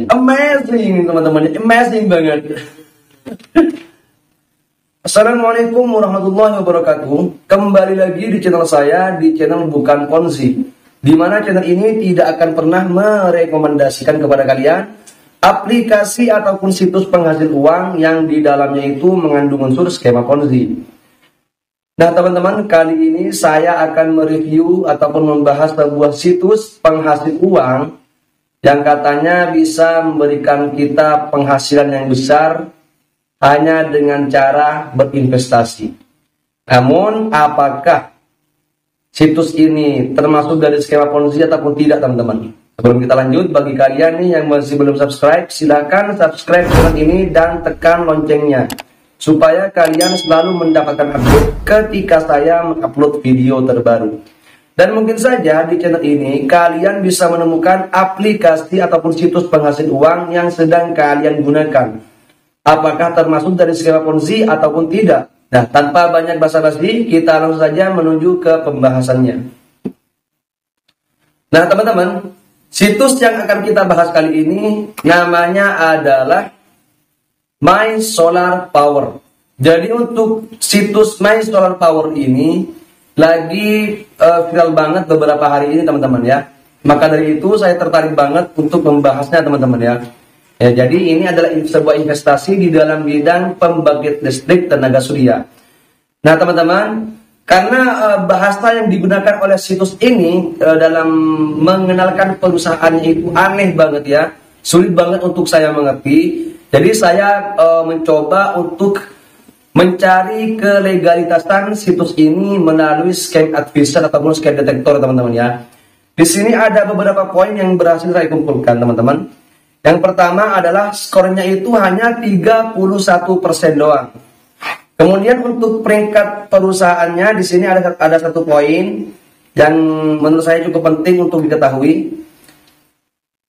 Amazing teman-teman, amazing banget. Assalamualaikum warahmatullahi wabarakatuh. Kembali lagi di channel saya, di channel Bukan Ponzi, di mana channel ini tidak akan pernah merekomendasikan kepada kalian aplikasi ataupun situs penghasil uang yang di dalamnya itu mengandung unsur skema Ponzi. Nah teman-teman, kali ini saya akan mereview ataupun membahas sebuah situs penghasil uang yang katanya bisa memberikan kita penghasilan yang besar hanya dengan cara berinvestasi. Namun apakah situs ini termasuk dari skema Ponzi ataupun tidak teman-teman? Sebelum kita lanjut, bagi kalian nih yang masih belum subscribe, silahkan subscribe channel ini dan tekan loncengnya supaya kalian selalu mendapatkan update ketika saya mengupload video terbaru. Dan mungkin saja di channel ini kalian bisa menemukan aplikasi ataupun situs penghasil uang yang sedang kalian gunakan. Apakah termasuk dari skema Ponzi ataupun tidak? Nah, tanpa banyak basa-basi, kita langsung saja menuju ke pembahasannya. Nah, teman-teman, situs yang akan kita bahas kali ini namanya adalah My Solar Power. Jadi untuk situs My Solar Power ini lagi viral banget beberapa hari ini teman-teman ya. Maka dari itu saya tertarik banget untuk membahasnya teman-teman ya. Ya, jadi ini adalah sebuah investasi di dalam bidang pembangkit listrik tenaga surya. Nah teman-teman, karena bahasa yang digunakan oleh situs ini dalam mengenalkan perusahaannya itu aneh banget ya, sulit banget untuk saya mengerti. Jadi saya mencoba untuk mencari kelegalitasan situs ini melalui scam advisor ataupun scam detector teman-teman ya. Di sini ada beberapa poin yang berhasil saya kumpulkan teman-teman. Yang pertama adalah skornya itu hanya 31% doang. Kemudian untuk peringkat perusahaannya di sini ada satu poin yang menurut saya cukup penting untuk diketahui.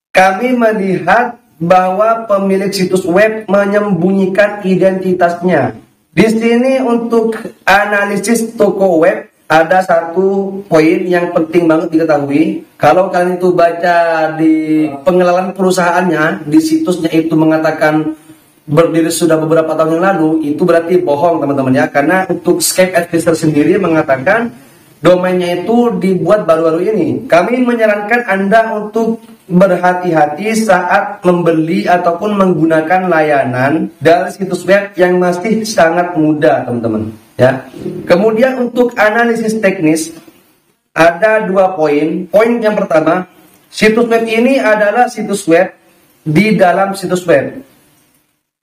Kami melihat bahwa pemilik situs web menyembunyikan identitasnya. Di sini untuk analisis toko web ada satu poin yang penting banget diketahui. Kalau kalian itu baca di pengenalan perusahaannya, di situsnya itu mengatakan berdiri sudah beberapa tahun yang lalu, itu berarti bohong teman-teman ya. Karena untuk scam advisor sendiri mengatakan domainnya itu dibuat baru-baru ini. Kami menyarankan Anda untuk berhati-hati saat membeli ataupun menggunakan layanan dari situs web yang masih sangat muda teman-teman ya. Kemudian untuk analisis teknis ada dua poin. Poin yang pertama, situs web ini adalah situs web di dalam situs web.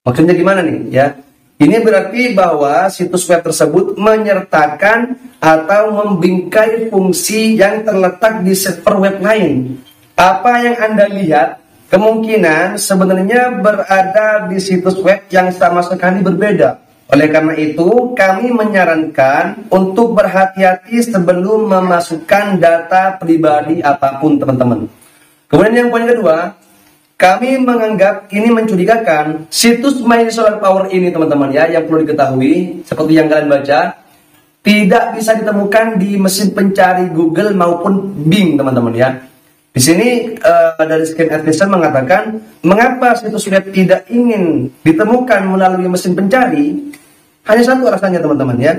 Maksudnya gimana nih ya? Ini berarti bahwa situs web tersebut menyertakan atau membingkai fungsi yang terletak di server web lain. Apa yang Anda lihat kemungkinan sebenarnya berada di situs web yang sama sekali berbeda. Oleh karena itu, kami menyarankan untuk berhati-hati sebelum memasukkan data pribadi apapun teman-teman. Kemudian yang poin kedua, kami menganggap ini mencurigakan. Situs My Solar Power ini teman-teman ya, yang perlu diketahui seperti yang kalian baca, tidak bisa ditemukan di mesin pencari Google maupun Bing teman-teman ya. Di sini dari scam advisor mengatakan mengapa situs web tidak ingin ditemukan melalui mesin pencari. Hanya satu alasannya teman-teman ya.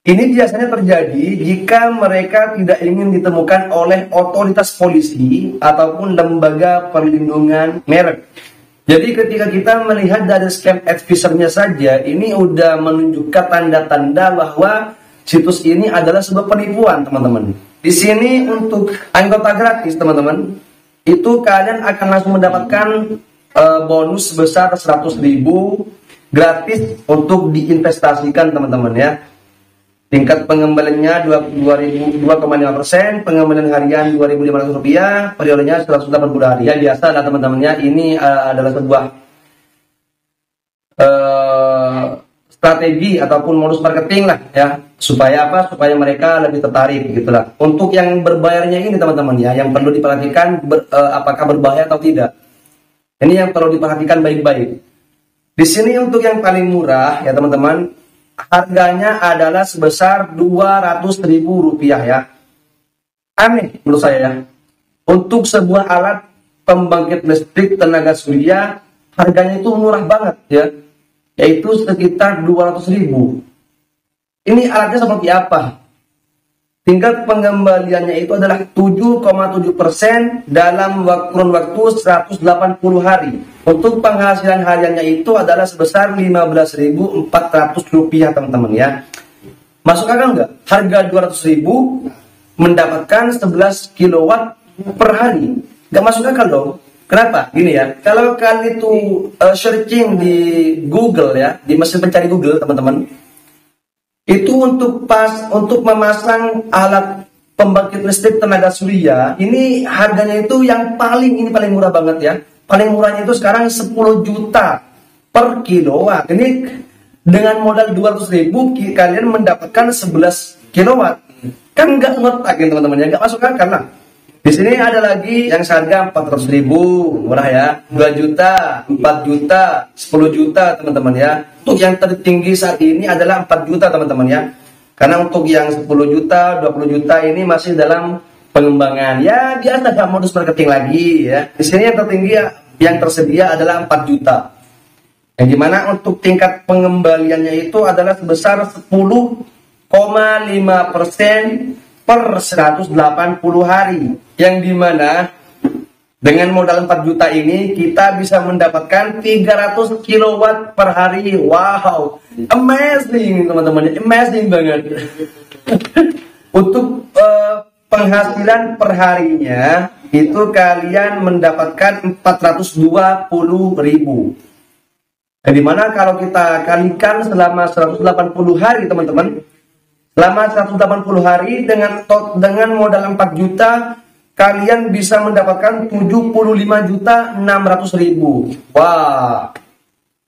Ini biasanya terjadi jika mereka tidak ingin ditemukan oleh otoritas polisi ataupun lembaga perlindungan merek. Jadi ketika kita melihat dari scam advisornya saja, ini udah menunjukkan tanda-tanda bahwa situs ini adalah sebuah penipuan teman-teman. Di sini untuk anggota gratis teman-teman, itu kalian akan langsung mendapatkan bonus sebesar 100.000 gratis untuk diinvestasikan teman-teman ya. Tingkat pengembaliannya 2,5%, pengembalian harian Rp2.500, periodenya 180 hari. Ya biasa lah teman-temannya, ini adalah sebuah strategi ataupun modus marketing lah ya, supaya apa? Supaya mereka lebih tertarik gitulah. Untuk yang berbayarnya ini teman-teman ya, yang perlu diperhatikan apakah berbahaya atau tidak. Ini yang perlu diperhatikan baik-baik. Di sini untuk yang paling murah ya teman-teman, harganya adalah sebesar Rp200.000 ya. Aneh menurut saya ya. Untuk sebuah alat pembangkit listrik tenaga surya harganya itu murah banget ya, yaitu sekitar 200.000. Ini alatnya seperti apa? Tingkat pengembaliannya itu adalah 7,7% dalam kurun waktu 180 hari. Untuk penghasilan hariannya itu adalah sebesar Rp15.400 teman-teman ya. Masuk akal nggak? Harga 200.000 mendapatkan 11 kilowatt per hari. Nggak masuk akal dong. Kenapa? Gini ya, kalau kalian itu searching di Google ya, di mesin pencari Google teman-teman, itu untuk memasang alat pembangkit listrik tenaga surya, ini harganya itu yang paling murah banget ya. Paling murahnya itu sekarang 10 juta per kilowatt. Ini dengan modal 200.000 kalian mendapatkan 11 kilowatt. Kan nggak ngotak ya teman-teman ya, nggak masuk akal lah. Di sini ada lagi yang seharga 400.000, murah ya, 2 juta, 4 juta, 10 juta teman-teman ya. Untuk yang tertinggi saat ini adalah 4 juta teman-teman ya. Karena untuk yang 10 juta, 20 juta ini masih dalam pengembangan. Ya biasa, ada modus marketing lagi ya. Di sini yang tertinggi yang tersedia adalah 4 juta. Yang dimana untuk tingkat pengembaliannya itu adalah sebesar 10,5% per 180 hari, yang dimana dengan modal 4 juta ini kita bisa mendapatkan 300 kilowatt per hari. Wow, amazing teman-teman, amazing banget. Untuk penghasilan perharinya itu kalian mendapatkan 420.000, yang dimana kalau kita kalikan selama 180 hari teman-teman, selama 180 hari dengan modal 4 juta, kalian bisa mendapatkan 75.600.000. Wah,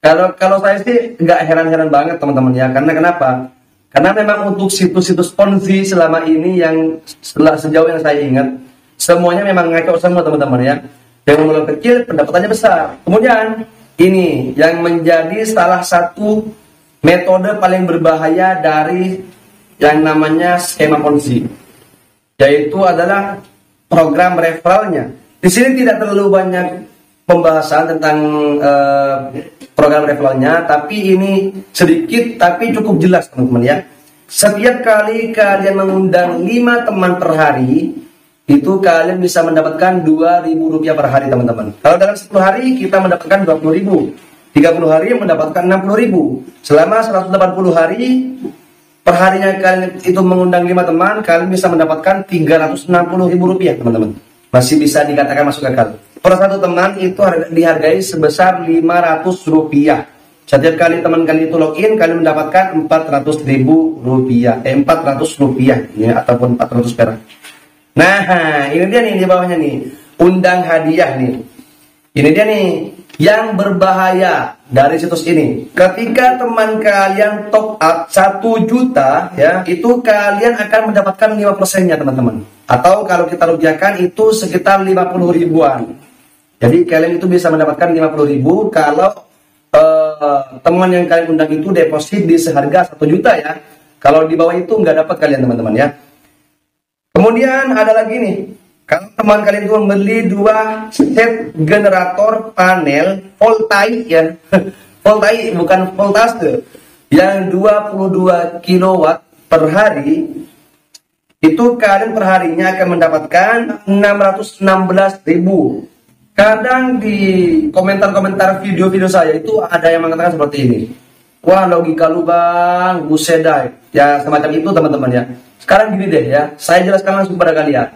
kalau saya sih nggak heran-heran banget teman-teman ya. Karena kenapa? Karena memang untuk situs-situs Ponzi selama ini yang sejauh yang saya ingat, semuanya memang ngaco semua teman-teman ya. Yang modal kecil pendapatannya besar. Kemudian ini yang menjadi salah satu metode paling berbahaya dari yang namanya skema Ponzi, yaitu adalah program referralnya. Di sini tidak terlalu banyak pembahasan tentang program referralnya, tapi ini sedikit tapi cukup jelas teman-teman ya. Setiap kali kalian mengundang 5 teman per hari, itu kalian bisa mendapatkan Rp2.000 per hari teman-teman. Kalau dalam 10 hari kita mendapatkan 20.000, 30 hari mendapatkan 60.000. Selama 180 hari perharinya kalian itu mengundang 5 teman, kalian bisa mendapatkan Rp360.000 teman-teman. Masih bisa dikatakan masuk akal. Per satu teman itu dihargai sebesar Rp500. Setiap kali teman kalian itu login, kalian mendapatkan Rp400.000, Rp400 ya, ataupun 400 perak. Nah, ini dia nih di bawahnya nih, undang hadiah nih. Ini dia nih yang berbahaya dari situs ini. Ketika teman kalian top up 1 juta ya, itu kalian akan mendapatkan 5%-nya teman-teman. Atau kalau kita rupiahkan itu sekitar 50 ribuan. Jadi kalian itu bisa mendapatkan 50.000 kalau teman yang kalian undang itu deposit di seharga 1 juta ya. Kalau di bawah itu nggak dapat kalian teman-teman ya. Kemudian ada lagi nih, kalau teman kalian itu membeli 2 set generator panel voltaik ya, voltaik bukan voltase, yang 22 kilowatt per hari, itu kalian perharinya akan mendapatkan 616.000. Kadang di komentar-komentar video-video saya itu ada yang mengatakan seperti ini, wah logika lu bang, busedai, ya semacam itu teman-teman ya. Sekarang gini deh ya, saya jelaskan langsung pada kalian.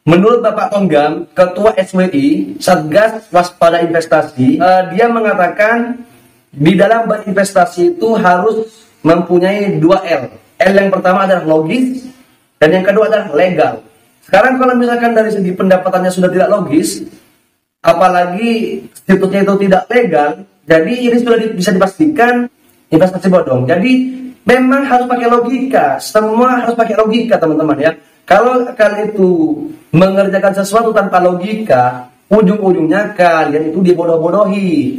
Menurut Bapak Tonggam, Ketua SWI, Satgas Waspada Investasi, dia mengatakan di dalam berinvestasi itu harus mempunyai 2 L. L yang pertama adalah logis, dan yang kedua adalah legal. Sekarang kalau misalkan dari segi pendapatannya sudah tidak logis, apalagi situsnya itu tidak legal, jadi ini sudah bisa dipastikan investasi bodong. Jadi memang harus pakai logika, semua harus pakai logika teman-teman ya. Kalau kalian itu mengerjakan sesuatu tanpa logika, ujung-ujungnya kalian itu dibodoh-bodohi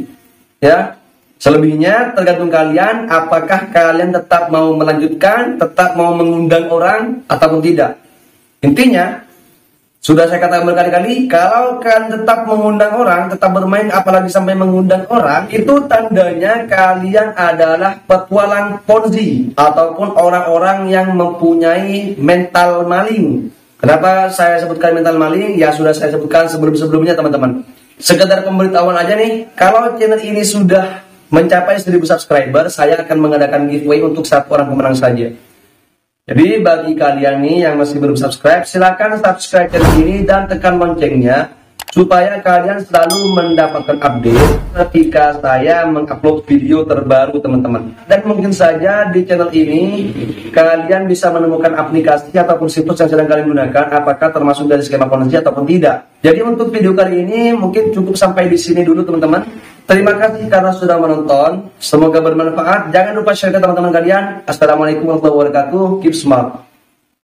ya. Selebihnya tergantung kalian, apakah kalian tetap mau melanjutkan, tetap mau mengundang orang ataupun tidak. Intinya Sudah saya katakan berkali-kali, kalau kalian tetap mengundang orang, tetap bermain apalagi sampai mengundang orang, itu tandanya kalian adalah petualang ponzi ataupun orang-orang yang mempunyai mental maling. Kenapa saya sebutkan mental maling? Ya sudah saya sebutkan sebelum-sebelumnya teman-teman. Sekedar pemberitahuan aja nih, kalau channel ini sudah mencapai 1000 subscriber, saya akan mengadakan giveaway untuk 1 orang pemenang saja. Jadi bagi kalian nih yang masih belum subscribe, silakan subscribe channel ini dan tekan loncengnya supaya kalian selalu mendapatkan update ketika saya mengupload video terbaru teman-teman. Dan mungkin saja di channel ini kalian bisa menemukan aplikasi ataupun situs yang sedang kalian gunakan, apakah termasuk dari skema ponzi ataupun tidak. Jadi untuk video kali ini mungkin cukup sampai di sini dulu teman-teman. Terima kasih karena sudah menonton. Semoga bermanfaat. Jangan lupa share ke teman-teman kalian. Assalamualaikum warahmatullahi wabarakatuh. Keep smart.